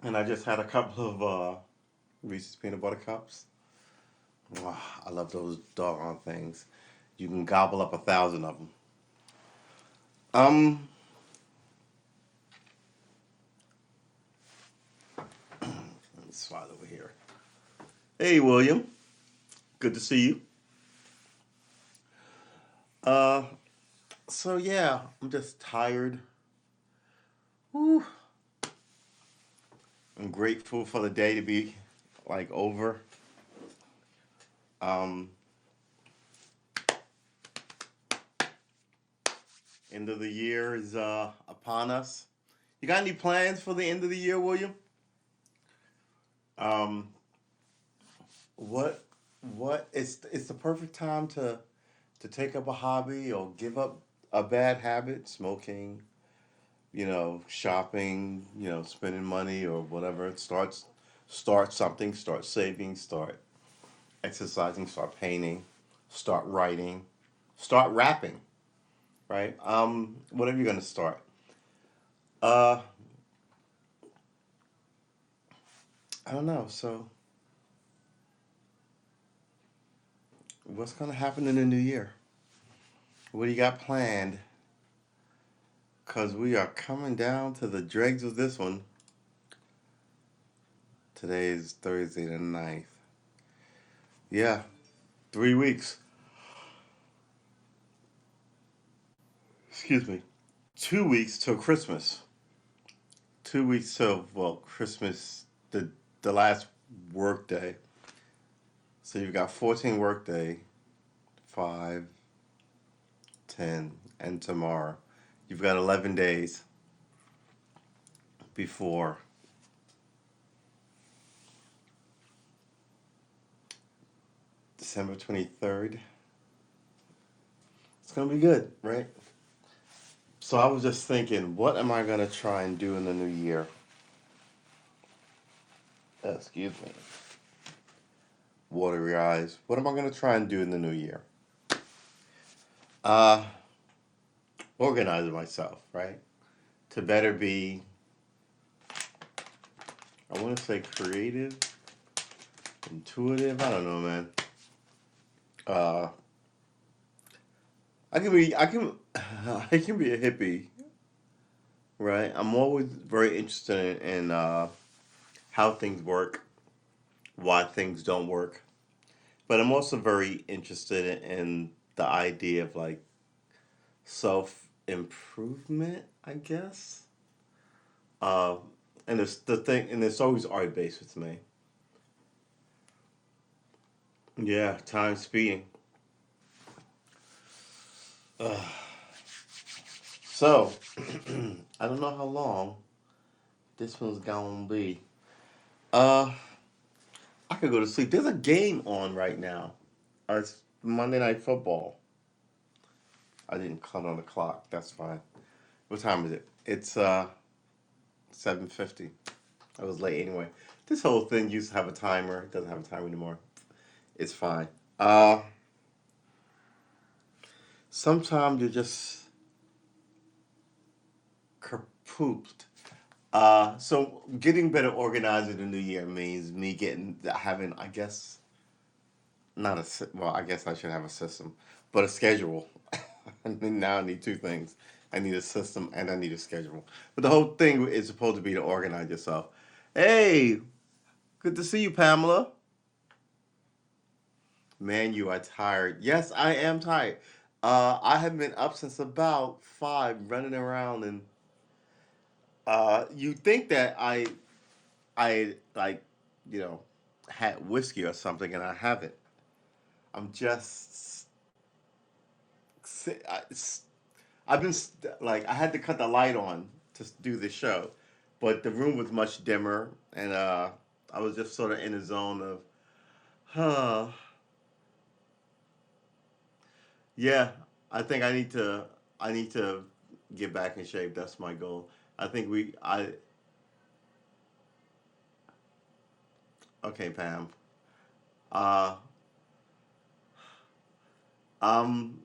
and I just had a couple of Reese's peanut butter cups. Wow, I love those doggone things. You can gobble up 1,000 of them. Um, let me slide over here. Hey, William. Good to see you. Uh, so yeah, I'm just tired. Whew. I'm grateful for the day to be like over. Um, End of the year is upon us. You got any plans for the end of the year, William? Um, what it's the perfect time to take up a hobby or give up a bad habit, smoking, shopping, spending money or whatever. Start something, start saving, start exercising, start painting, start writing, start rapping, right? Whatever you're gonna start. Uh, I don't know. So, what's gonna happen in the new year? What do you got planned? Cause we are coming down to the dregs of this one. Today is Thursday the 9th. Yeah, 3 weeks. Excuse me. 2 weeks till Christmas. 2 weeks till Christmas, the last work day. So you've got 14 work day, 5, 10, and tomorrow. You've got 11 days before December 23rd. It's gonna be good, right? So I was just thinking, what am I gonna try and do in the new year? Excuse me. Water your eyes. What am I gonna try and do in the new year? Uh, Organize myself, right? To better be, I want to say creative, intuitive. I don't know, man. Uh, I can, I can be a hippie, right? I'm always very interested in how things work, why things don't work, but I'm also very interested in the idea of like self improvement, I guess. Uh, and it's the thing, and it's always art based with me. Yeah, time speeding. Uh, so, I don't know how long this one's gonna be. Uh, I could go to sleep. There's a game on right now. It's Monday Night Football. I didn't cut on the clock. That's fine. What time is it? It's 7:50. I was late anyway. This whole thing used to have a timer. It doesn't have a timer anymore. It's fine. Uh, Sometimes you're just kapooped. So getting better organized in the new year means me getting having, I guess, not a well, I guess I should have a system, but a schedule. Now I need two things. I need a system and I need a schedule. But the whole thing is supposed to be to organize yourself. Hey, good to see you, Pamela. Man, you are tired. Yes, I am tired. I have been up since about 5, running around, and you think that I like, you know, had whiskey or something, and I haven't. I'm just, I, I've been like, I had to cut the light on to do the show, but the room was much dimmer, and I was just sort of in a zone of, huh, yeah. I think I need to get back in shape. That's my goal. I think okay, Pam. Uh, um,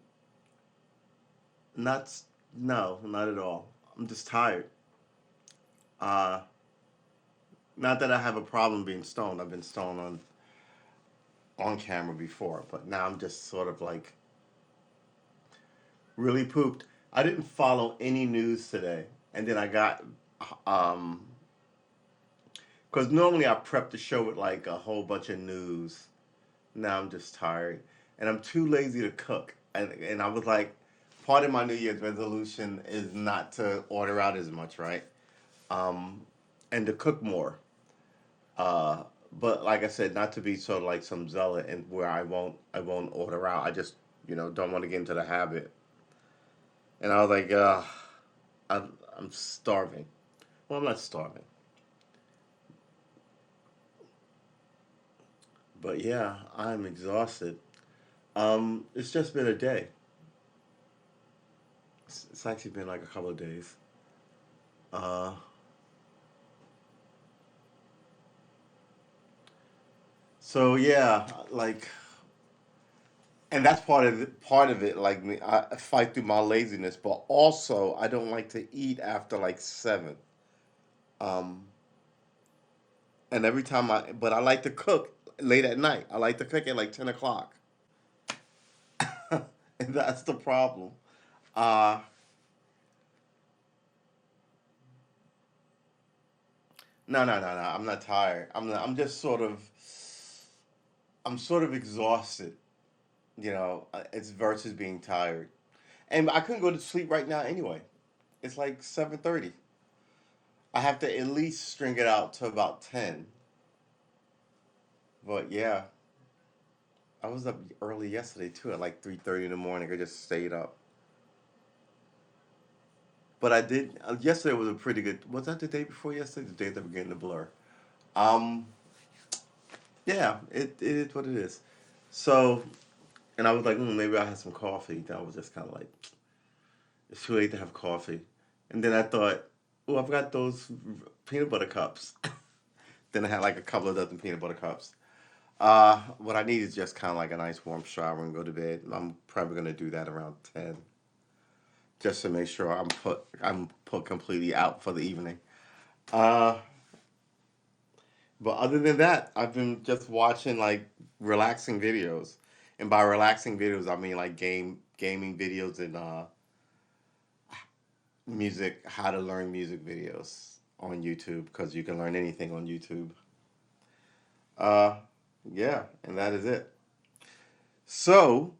not, no, not at all. I'm just tired. Uh, Not that I have a problem being stoned. I've been stoned on camera before, but now I'm just sort of like really pooped. I didn't follow any news today, and then I got um because normally I prep the show with like a whole bunch of news. Now I'm just tired, and I'm too lazy to cook. And I was like, part of my New Year's resolution is not to order out as much, right? Um, and to cook more. Uh, but like I said, not to be sort of like some zealot and where I won't order out. I just don't want to get into the habit. And I was like, I'm starving. Well, I'm not starving, but yeah, I'm exhausted. It's just been a day. It's actually been like a couple of days. Uh, so yeah, like, and that's part of it. Like me, I fight through my laziness, but also I don't like to eat after like 7. Um, and every time but I like to cook late at night. I like to cook at like 10 o'clock, and that's the problem. Uh, no, no, no, no. I'm not tired. I'm just sort of exhausted. It's versus being tired, and I couldn't go to sleep right now anyway. It's like 7:30. I have to at least string it out to about 10. But yeah, I was up early yesterday too at like 3:30 in the morning. I just stayed up. But I did. Yesterday was a pretty good. Was that the day before yesterday? The day that we're getting the blur. Um, yeah, it is what it is. So, and I was like, maybe I had some coffee. Then I was just kind of like, it's too late to have coffee. And then I thought, oh, I've got those peanut butter cups. Then I had like a couple of dozen peanut butter cups. What I need is just kind of like a nice warm shower and go to bed. I'm probably gonna do that around 10, just to make sure I'm put completely out for the evening. Uh, but other than that, I've been just watching like relaxing videos, and by relaxing videos, I mean like gaming videos and music, how to learn music videos on YouTube because you can learn anything on YouTube. Uh, yeah, and that is it. So,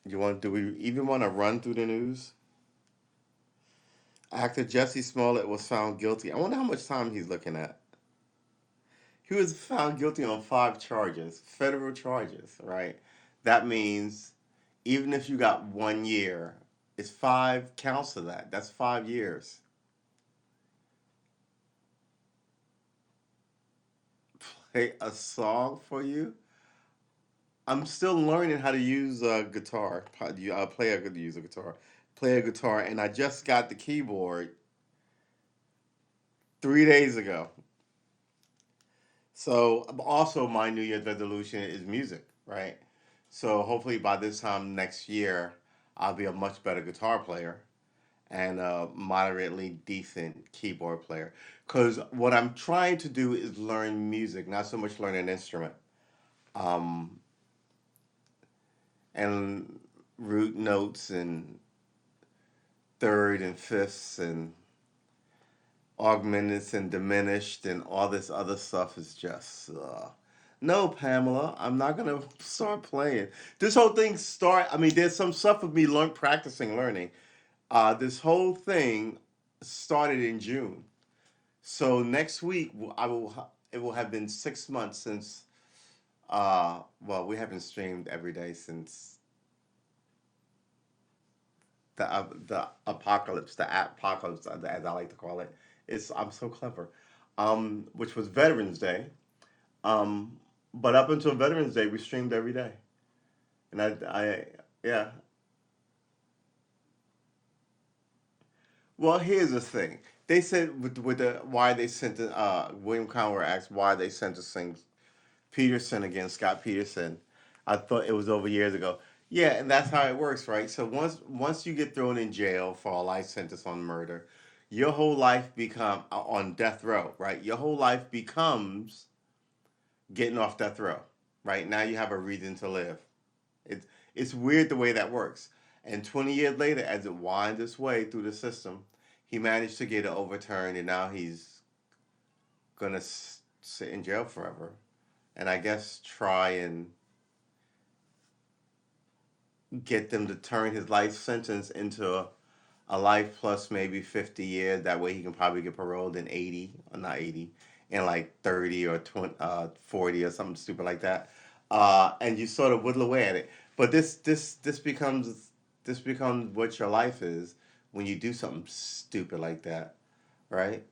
do we even want to run through the news? Actor Jesse Smollett was found guilty. I wonder how much time he's looking at. He was found guilty on 5 charges, federal charges, right? That means even if you got 1 year, it's 5 counts of that. That's 5 years. Play a song for you. I'm still learning how to use a guitar. Use a guitar. Play a guitar, and I just got the keyboard 3 days ago. So also my New Year's resolution is music, right? So hopefully by this time next year, I'll be a much better guitar player and a moderately decent keyboard player. Because what I'm trying to do is learn music, not so much learn an instrument. Um, and root notes and third and fifths and augmented and diminished and all this other stuff is just no, Pamela, I'm not gonna start playing. This whole thing I mean, there's some stuff of me practicing learning. This whole thing started in June. So next week it will have been 6 months since well, we haven't streamed every day since the apocalypse, the apocalypse, as I like to call it. I'm so clever. Which was Veterans Day. Um, but up until Veterans Day, we streamed every day, and yeah. Well, here's the thing. They said with the why they sent William Conway asked why they sentencing Peterson against Scott Peterson. I thought it was over years ago. Yeah, and that's how it works, right? So once you get thrown in jail for a life sentence on murder, your whole life become on death row, right? Your whole life becomes getting off death row, right? Now you have a reason to live. It's it's weird the way that works. And 20 years later, as it winds its way through the system, he managed to get it overturned, and now he's gonna sit in jail forever. And I guess try and get them to turn his life sentence into a life plus maybe 50 years. That way he can probably get paroled in 80, or not 80, in like 30 or 20, 40 or something stupid like that. And you sort of whittle away at it. But this becomes what your life is when you do something stupid like that, right?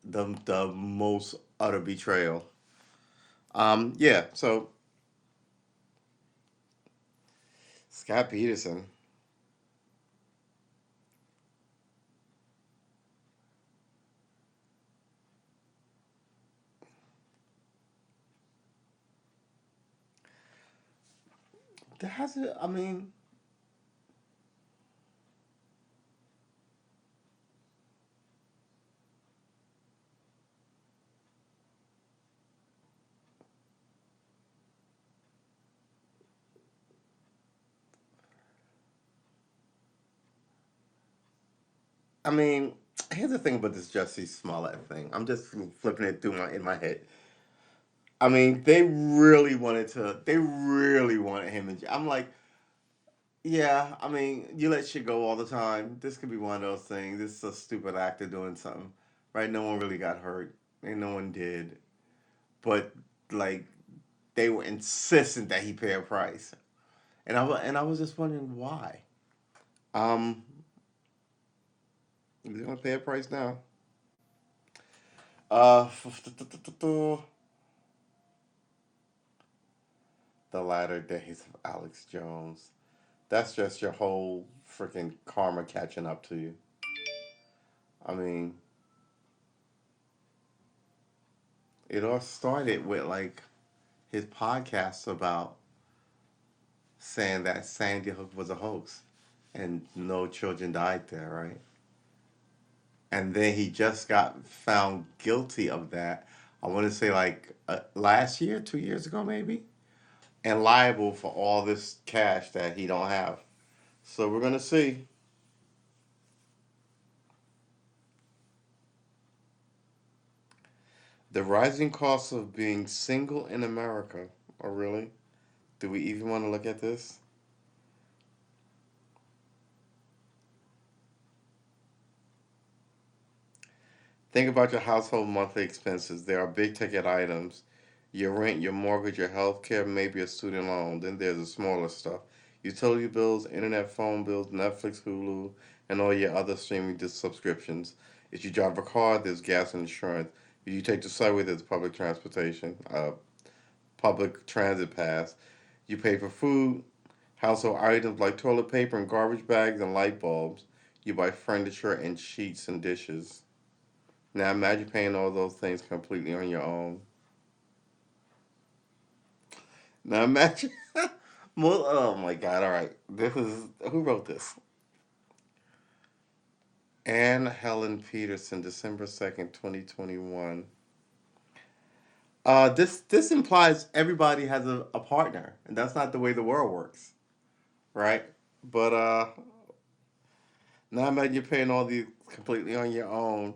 The most utter betrayal. Yeah. So Scott Peterson. That has it. I mean, I mean, here's the thing about this Jesse Smollett thing. I'm just flipping it through my in my head. I mean, they really wanted him in jail. I'm like, yeah, I mean, you let shit go all the time. This could be one of those things. This is a stupid actor doing something, right? No one really got hurt, and no one did. But like, they were insistent that he pay a price, and I was just wondering why. Um, he's gonna pay a price now. Uh, the latter days of Alex Jones. That's just your whole freaking karma catching up to you. I mean, it all started with like his podcast about saying that Sandy Hook was a hoax and no children died there, right? And then he just got found guilty of that. I want to say like last year, 2 years ago, maybe, and liable for all this cash that he don't have. So we're gonna see. The rising costs of being single in America. Oh, really? Do we even want to look at this? Think about your household monthly expenses. There are big ticket items: your rent, your mortgage, your health care, maybe a student loan. Then there's the smaller stuff: utility bills, internet, phone bills, Netflix, Hulu, and all your other streaming subscriptions. If you drive a car, there's gas and insurance. If you take the subway, there's public transportation, public transit pass. You pay for food, household items like toilet paper and garbage bags and light bulbs. You buy furniture and sheets and dishes. Now imagine paying all those things completely on your own. Now imagine. Well, oh my God! All right, this is who wrote this. Anne Helen Peterson, December 2nd, 2021. This implies everybody has a partner, and that's not the way the world works, right? But now imagine you're paying all these completely on your own.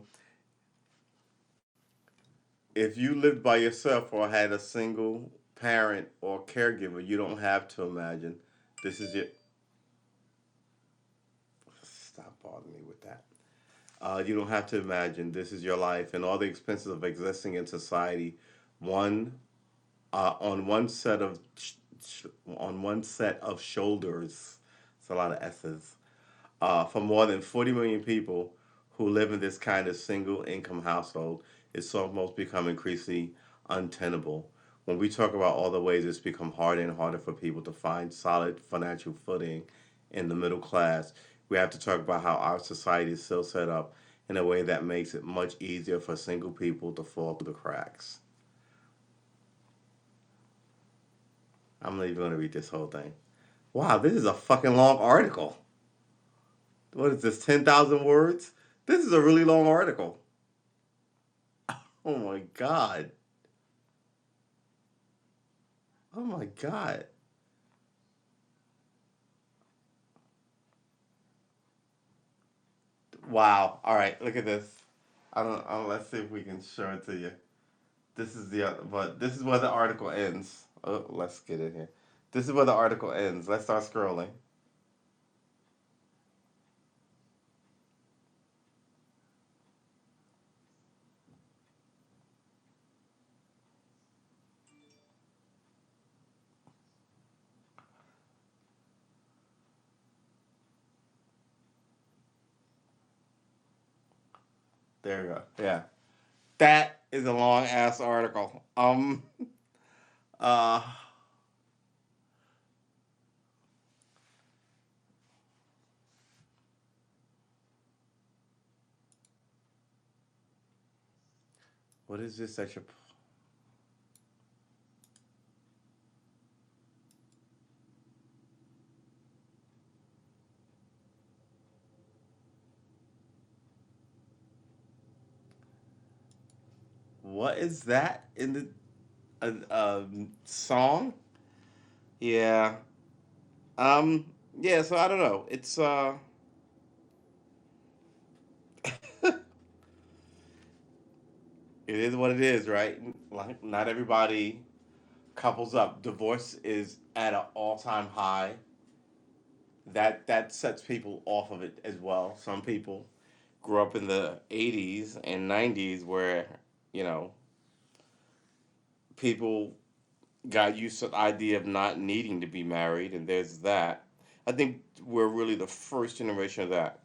If you lived by yourself or had a single parent or caregiver, you don't have to imagine. This is your. Stop bothering me with that. You don't have to imagine. This is your life and all the expenses of existing in society. One on one set of on one set of shoulders. It's a lot of S's. For more than 40 million people who live in this kind of single income household, it's almost become increasingly untenable. When we talk about all the ways it's become harder and harder for people to find solid financial footing in the middle class, we have to talk about how our society is still set up in a way that makes it much easier for single people to fall through the cracks. I'm not even going to read this whole thing. Wow, this is a fucking long article. What is this, 10,000 words? This is a really long article. Oh my god. Oh my god. Wow. All right, look at this. I don't. Let's see if we can show it to you. This is the but this is where the article ends. Oh, let's get in here. This is where the article ends. Let's start scrolling. There we go. Yeah. That is a long ass article. Uh what is this that you what is that in the song? Yeah. Um yeah, so I don't know. It's it is what it is, right? Like not everybody couples up. Divorce is at an all-time high. That sets people off of it as well. Some people grew up in the 80s and 90s where, you know, people got used to the idea of not needing to be married, and there's that. I think we're really the first generation of that.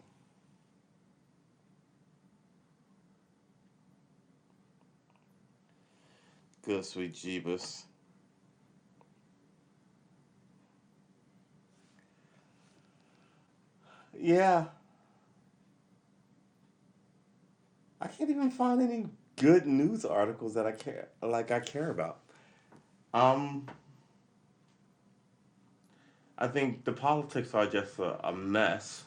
Good sweet Jeebus. Yeah, I can't even find any good news articles that I care about. Um, I think the politics are just a mess.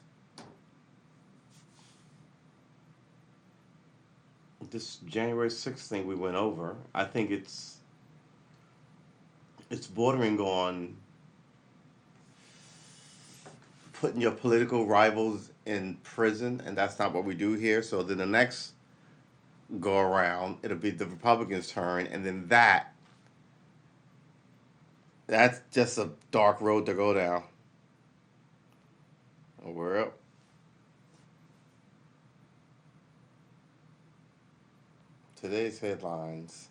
This January 6th thing we went over, I think it's bordering on putting your political rivals in prison, and that's not what we do here. So then the next go around, it'll be the Republicans' turn, and then that's just a dark road to go down. Well, today's headlines: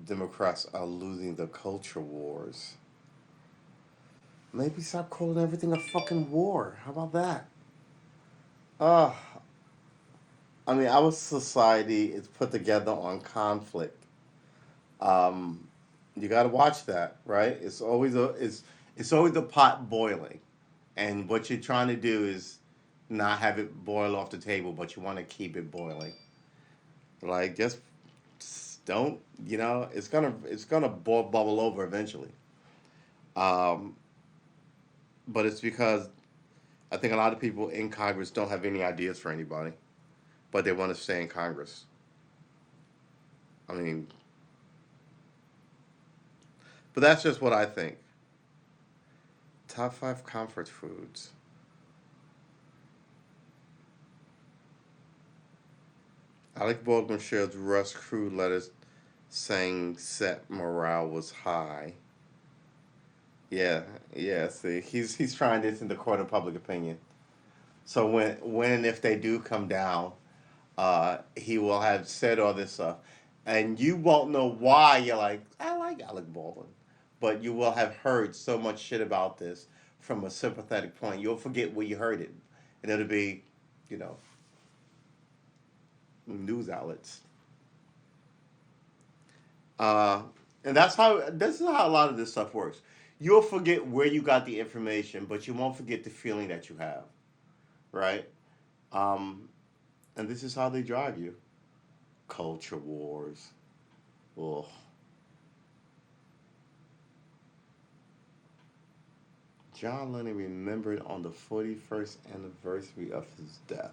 Democrats are losing the culture wars. Maybe stop calling everything a fucking war. How about that? Uh, I mean, our society is put together on conflict. Um, you got to watch that, right? It's always a pot boiling, and what you're trying to do is not have it boil off the table, but you want to keep it boiling. Like just don't, it's gonna bubble over eventually. Um, but it's because I think a lot of people in Congress don't have any ideas for anybody, but they want to stay in Congress. I mean, but that's just what I think. Top five comfort foods. Alec Baldwin shares Russ crude lettuce, saying set morale was high. Yeah, yeah. See, he's trying this in the court of public opinion. So when and if they do come down, he will have said all this stuff, and you won't know why. You're like, I like Alec Baldwin, but you will have heard so much shit about this from a sympathetic point. You'll forget where you heard it, and it'll be, you know, news outlets. Uh, and this is how a lot of this stuff works. You'll forget where you got the information, but you won't forget the feeling that you have, right? Um, and this is how they drive you. Culture wars. Ugh. John Lennon remembered on the 41st anniversary of his death.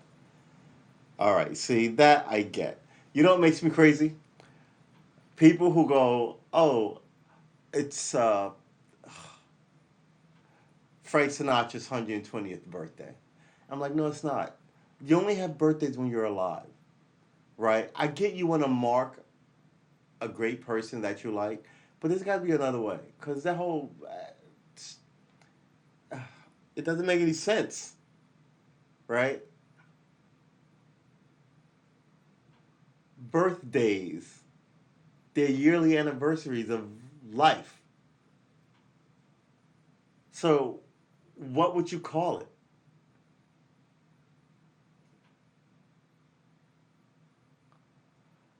All right, see, that I get. You know what makes me crazy? People who go, oh, it's Frank Sinatra's 120th birthday. I'm like, no, it's not. You only have birthdays when you're alive, right? I get you want to mark a great person that you like, but there's got to be another way. Because that whole, it doesn't make any sense, right? Birthdays, they're yearly anniversaries of life. So, what would you call it?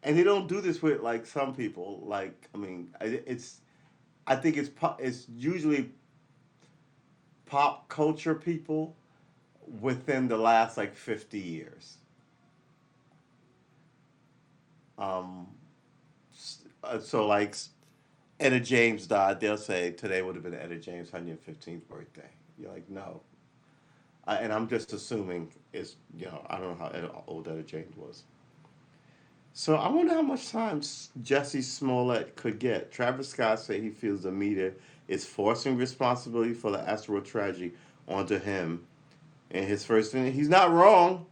And they don't do this with like some people. Like, I mean, it's I think it's usually pop culture people within the last like 50 years. Um, so like Etta James died, they'll say today would have been Etta James' 115th birthday. You're like, no. And I'm just assuming it's, I don't know how old Etta James was. So I wonder how much time Jesse Smollett could get. Travis Scott said he feels the media is forcing responsibility for the asteroid tragedy onto him in his first inning. He's not wrong.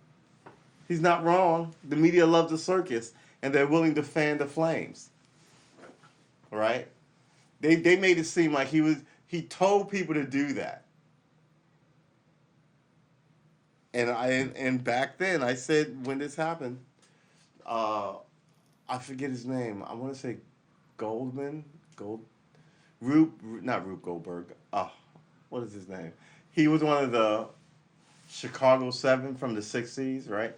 He's not wrong. The media loves the circus, and they're willing to fan the flames. Right? They made it seem like he told people to do that. And back then I said when this happened, uh, I forget his name. I want to say Goldman, Gold, not Rube Goldberg. What is his name? He was one of the Chicago Seven from the '60s, right?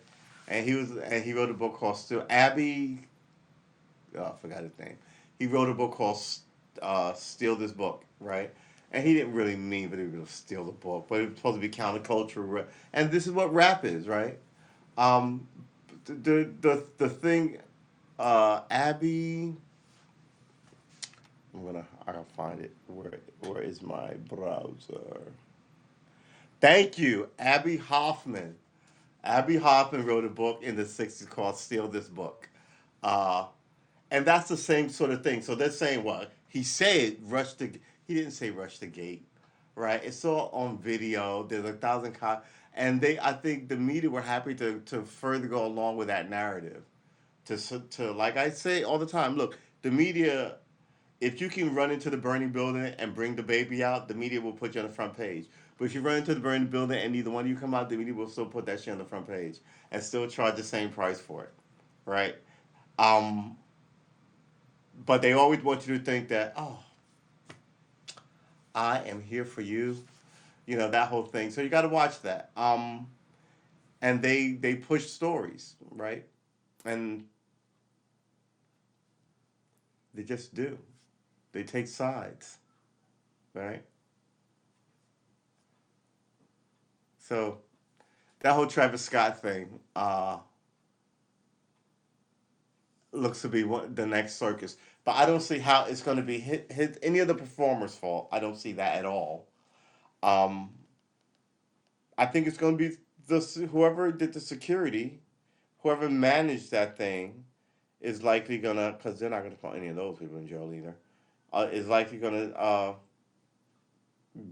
And he wrote a book called Still Abby. Oh, I forgot his name. He wrote a book called Steal This Book, right? And he didn't really mean that he was going to steal the book, but it was supposed to be counterculture. And this is what rap is, right? Um, the thing, Abby. I gotta find it. Where is my browser? Thank you, Abby Hoffman. Abby Hoffman wrote a book in the '60s called "Steal This Book," uh, and that's the same sort of thing. So they're saying what he said. He didn't say rush the gate, right? It's all on video. There's a thousand and I think the media were happy to further go along with that narrative. To like I say all the time, look, the media, if you can run into the burning building and bring the baby out, the media will put you on the front page. But if you run into the burning building and neither one of you come out, the media will still put that shit on the front page and still charge the same price for it, right? Um, but they always want you to think that, oh, I am here for you, that whole thing. So you got to watch that. And they push stories, right? And they just do. They take sides, right? So that whole Travis Scott thing looks to be the next circus. But I don't see how it's going to be any of the performers' fault. I don't see that at all. Um, I think it's going to be whoever did the security, whoever managed that thing, is likely gonna, because they're not gonna put any of those people in jail either. Is likely gonna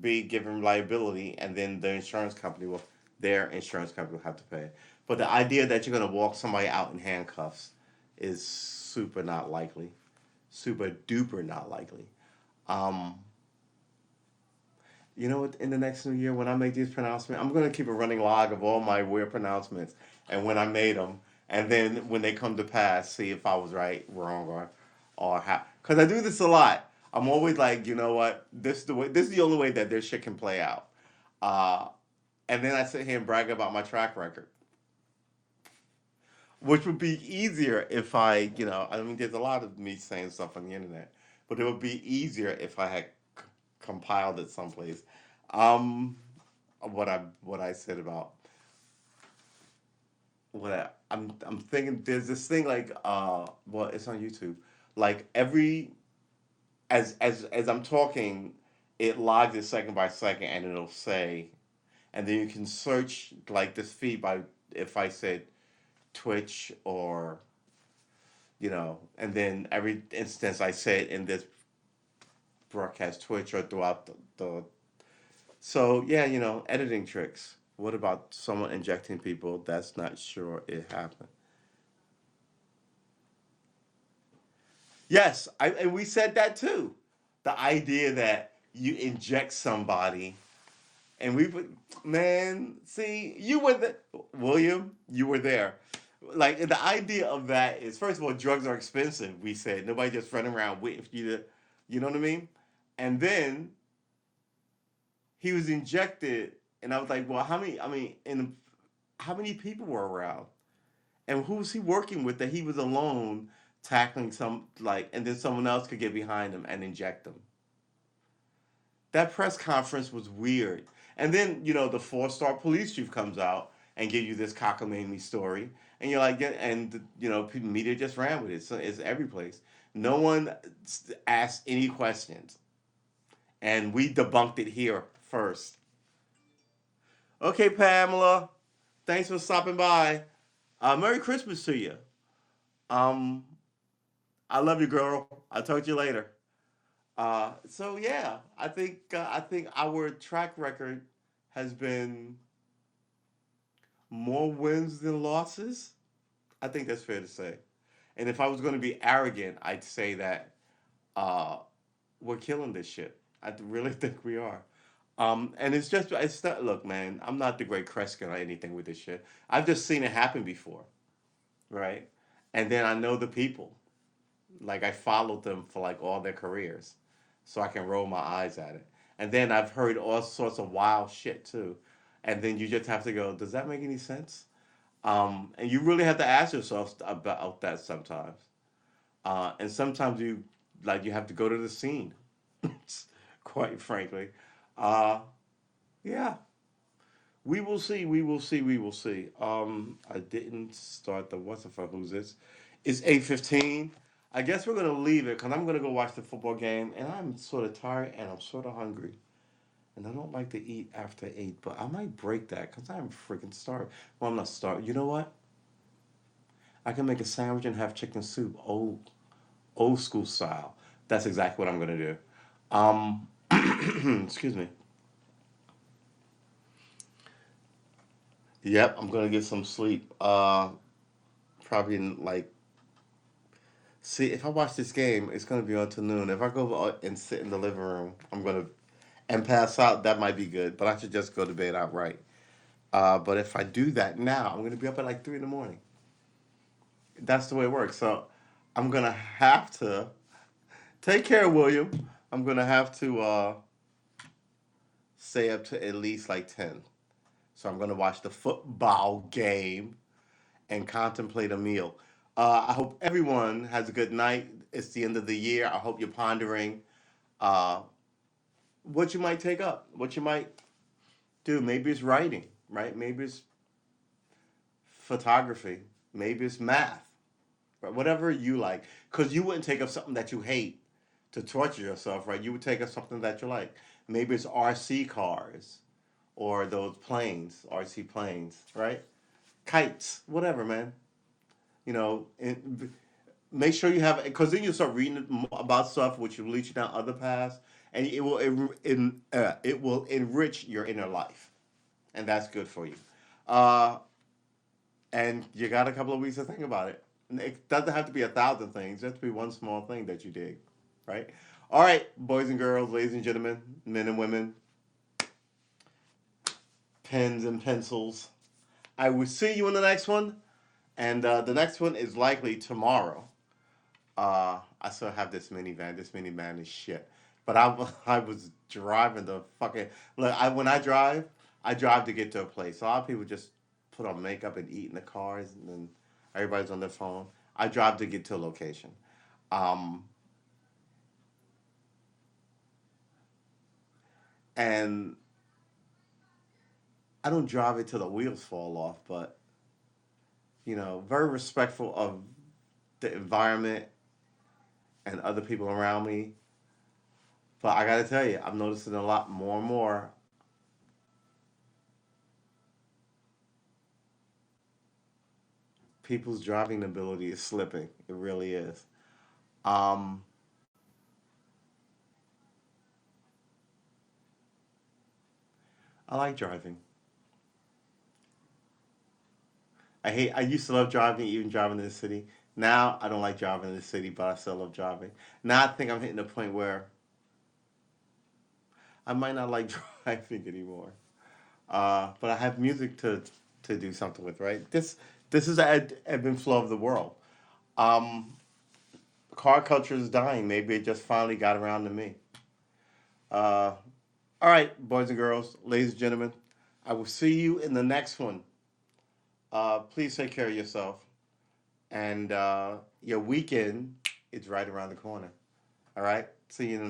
be given liability, and then their insurance company will have to pay. But the idea that you're gonna walk somebody out in handcuffs is super not likely, super duper not likely. Um, you know what? In the next new year, when I make these pronouncements, I'm gonna keep a running log of all my weird pronouncements and when I made them, and then when they come to pass, see if I was right, wrong, or how. Because I do this a lot. I'm always like, you know what? This is the way. This is the only way that this shit can play out. Uh, and then I sit here and brag about my track record, which would be easier if I mean, there's a lot of me saying stuff on the internet, but it would be easier if I had compiled it someplace. Um, what I said about I'm thinking there's this thing like well, it's on YouTube. Like every as I'm talking, it logs it second by second, and it'll say, and then you can search like this feed by if I said Twitch or and then every instance I say it in this broadcast Twitch or throughout the so yeah, editing tricks. What about someone injecting people that's not sure it happened? Yes, and we said that too. The idea that you inject somebody and we put, man, see, you were the William, you were there. Like the idea of that is, first of all, drugs are expensive. We said nobody just running around waiting for you to, you know what I mean? And then he was injected, and I was like, well, how many? I mean, and how many people were around, and who was he working with that he was alone tackling some like, and then someone else could get behind him and inject him. That press conference was weird. And then, the four-star police chief comes out and give you this cockamamie story. And you're like, yeah, and, media just ran with it. So it's every place. No one asked any questions. And we debunked it here first. Okay, Pamela. Thanks for stopping by. Merry Christmas to you. Um, I love you, girl. I'll talk to you later. So yeah, I think our track record has been more wins than losses. I think that's fair to say. And if I was going to be arrogant, I'd say that uh, we're killing this shit. I really think we are. And it's not. Look, man, I'm not the great Kreskin or anything with this shit. I've just seen it happen before, right? And then I know the people. Like I followed them for like all their careers, so I can roll my eyes at it. And then I've heard all sorts of wild shit too. And then you just have to go, does that make any sense? And you really have to ask yourself about that sometimes. And sometimes you have to go to the scene, quite frankly. Uh, yeah, we will see. We will see. We will see. I didn't start the what's the fuck? Who's this? It's 8:15. I guess we're gonna leave it because I'm gonna go watch the football game, and I'm sort of tired and I'm sort of hungry, and I don't like to eat after 8, but I might break that because I'm freaking starved. Well, I'm not starved. You know what? I can make a sandwich and have chicken soup, old school style. That's exactly what I'm gonna do. Um, excuse me. Yep, I'm gonna get some sleep. Probably in like see, if I watch this game, it's gonna be on till noon. If I go and sit in the living room, I'm gonna and pass out. That might be good, but I should just go to bed outright. But if I do that now, I'm gonna be up at like 3 in the morning. That's the way it works. So I'm gonna have to take care, William. I'm gonna have to stay up to at least like 10. So I'm gonna watch the football game and contemplate a meal. I hope everyone has a good night. It's the end of the year. I hope you're pondering uh, what you might take up, what you might do. Maybe it's writing, right? Maybe it's photography. Maybe it's math, right? Whatever you like. Because you wouldn't take up something that you hate to torture yourself, right? You would take up something that you like. Maybe it's RC cars or those planes, RC planes, right? Kites, whatever, man. Make sure you have because then you start reading about stuff which will lead you down other paths, and it will enrich your inner life, and that's good for you. Uh, and you got a couple of weeks to think about it. And it doesn't have to be 1,000 things; just be one small thing that you dig, right? All right, boys and girls, ladies and gentlemen, men and women, pens and pencils. I will see you in the next one, and the next one is likely tomorrow. I still have this minivan. This minivan is shit. But I was driving the fucking look. I drive to get to a place. A lot of people just put on makeup and eat in the cars, and then everybody's on their phone. I drive to get to a location, um, and I don't drive it till the wheels fall off. But very respectful of the environment and other people around me. But I gotta tell you, I'm noticing a lot more and more. People's driving ability is slipping. It really is. Um, I like driving. I used to love driving, even driving in the city. Now I don't like driving in the city, but I still love driving. Now I think I'm hitting a point where I might not like driving anymore. But I have music to do something with, right? This is the ebb and flow of the world. Um, Car culture is dying. Maybe it just finally got around to me. Uh, all right, boys and girls, ladies and gentlemen, I will see you in the next one. Please take care of yourself, and your weekend is right around the corner. All right, see you in the